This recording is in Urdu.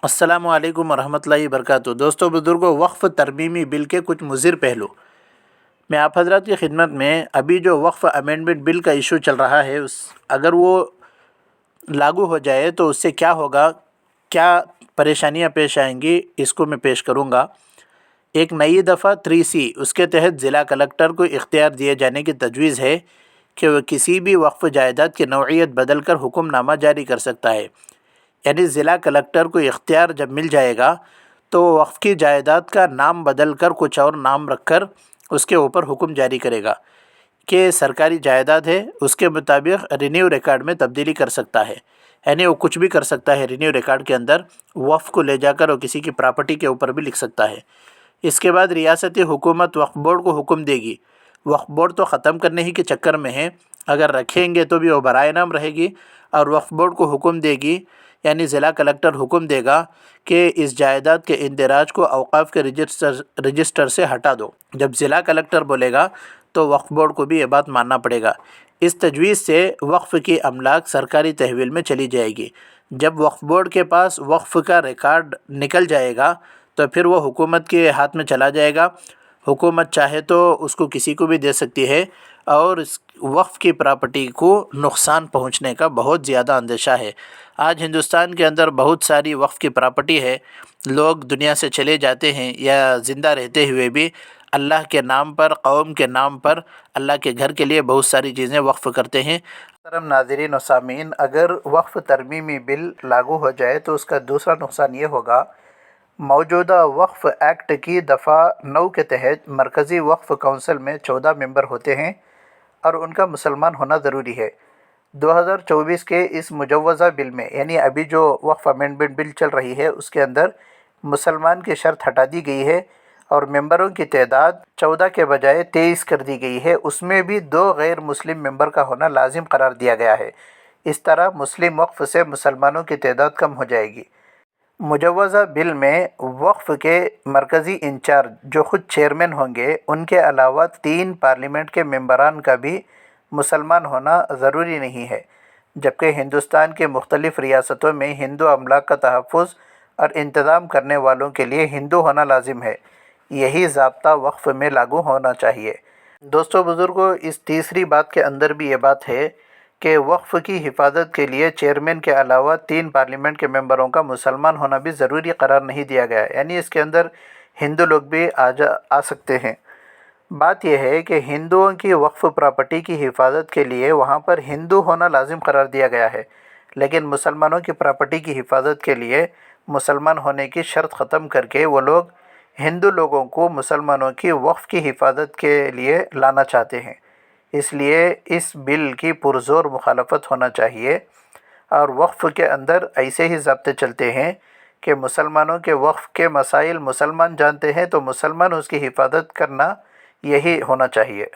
السلام علیکم ورحمۃ اللہ وبرکاتہ۔ دوستو بزرگوں، وقف ترمیمی بل کے کچھ مضر پہلو میں آپ حضرات کی خدمت میں ابھی جو وقف امینڈمنٹ بل کا ایشو چل رہا ہے اگر وہ لاگو ہو جائے تو اس سے کیا ہوگا، کیا پریشانیاں پیش آئیں گی، اس کو میں پیش کروں گا۔ ایک نئی دفعہ 3C اس کے تحت ضلع کلکٹر کو اختیار دیے جانے کی تجویز ہے کہ وہ کسی بھی وقف جائیداد کی نوعیت بدل کر حکم نامہ جاری کر سکتا ہے۔ یعنی ضلع کلکٹر کو اختیار جب مل جائے گا تو وہ وقف کی جائیداد کا نام بدل کر کچھ اور نام رکھ کر اس کے اوپر حکم جاری کرے گا کہ سرکاری جائیداد ہے، اس کے مطابق رینیو ریکارڈ میں تبدیلی کر سکتا ہے۔ یعنی وہ کچھ بھی کر سکتا ہے، رینیو ریکارڈ کے اندر وقف کو لے جا کر وہ کسی کی پراپرٹی کے اوپر بھی لکھ سکتا ہے۔ اس کے بعد ریاستی حکومت وقف بورڈ کو حکم دے گی۔ وقف بورڈ تو ختم کرنے ہی کے چکر میں ہے، اگر رکھیں گے تو بھی وہ برائے نام رہے گی، اور وقف بورڈ کو حکم دے گی، یعنی ضلع کلکٹر حکم دے گا کہ اس جائیداد کے اندراج کو اوقاف کے رجسٹر سے ہٹا دو۔ جب ضلع کلکٹر بولے گا تو وقف بورڈ کو بھی یہ بات ماننا پڑے گا۔ اس تجویز سے وقف کی املاک سرکاری تحویل میں چلی جائے گی۔ جب وقف بورڈ کے پاس وقف کا ریکارڈ نکل جائے گا تو پھر وہ حکومت کے ہاتھ میں چلا جائے گا۔ حکومت چاہے تو اس کو کسی کو بھی دے سکتی ہے، اور اس وقف کی پراپرٹی کو نقصان پہنچنے کا بہت زیادہ اندیشہ ہے۔ آج ہندوستان کے اندر بہت ساری وقف کی پراپرٹی ہے، لوگ دنیا سے چلے جاتے ہیں یا زندہ رہتے ہوئے بھی اللہ کے نام پر، قوم کے نام پر، اللہ کے گھر کے لیے بہت ساری چیزیں وقف کرتے ہیں۔ محترم ناظرین و سامعین، اگر وقف ترمیمی بل لاگو ہو جائے تو اس کا دوسرا نقصان یہ ہوگا، موجودہ وقف ایکٹ کی دفعہ 9 کے تحت مرکزی وقف کونسل میں 14 ممبر ہوتے ہیں اور ان کا مسلمان ہونا ضروری ہے۔ 2024 کے اس مجوزہ بل میں، یعنی ابھی جو وقف امینڈمنٹ بل چل رہی ہے، اس کے اندر مسلمان کی شرط ہٹا دی گئی ہے اور ممبروں کی تعداد 14 کے بجائے 23 کر دی گئی ہے۔ اس میں بھی 2 غیر مسلم ممبر کا ہونا لازم قرار دیا گیا ہے۔ اس طرح مسلم وقف سے مسلمانوں کی تعداد کم ہو جائے گی۔ مجوزہ بل میں وقف کے مرکزی انچارج جو خود چیئرمین ہوں گے، ان کے علاوہ 3 پارلیمنٹ کے ممبران کا بھی مسلمان ہونا ضروری نہیں ہے، جبکہ ہندوستان کے مختلف ریاستوں میں ہندو املاک کا تحفظ اور انتظام کرنے والوں کے لیے ہندو ہونا لازم ہے۔ یہی ضابطہ وقف میں لاگو ہونا چاہیے۔ دوستو بزرگوں، اس تیسری بات کے اندر بھی یہ بات ہے کہ وقف کی حفاظت کے لیے چیئرمین کے علاوہ 3 پارلیمنٹ کے ممبروں کا مسلمان ہونا بھی ضروری قرار نہیں دیا گیا، یعنی اس کے اندر ہندو لوگ بھی آ سکتے ہیں۔ بات یہ ہے کہ ہندوؤں کی وقف پراپرٹی کی حفاظت کے لیے وہاں پر ہندو ہونا لازم قرار دیا گیا ہے، لیکن مسلمانوں کی پراپرٹی کی حفاظت کے لیے مسلمان ہونے کی شرط ختم کر کے وہ لوگ ہندو لوگوں کو مسلمانوں کی وقف کی حفاظت کے لیے لانا چاہتے ہیں۔ اس لیے اس بل کی پرزور مخالفت ہونا چاہیے، اور وقف کے اندر ایسے ہی ضابطے چلتے ہیں کہ مسلمانوں کے وقف کے مسائل مسلمان جانتے ہیں تو مسلمان اس کی حفاظت کرنا، یہی ہونا چاہیے۔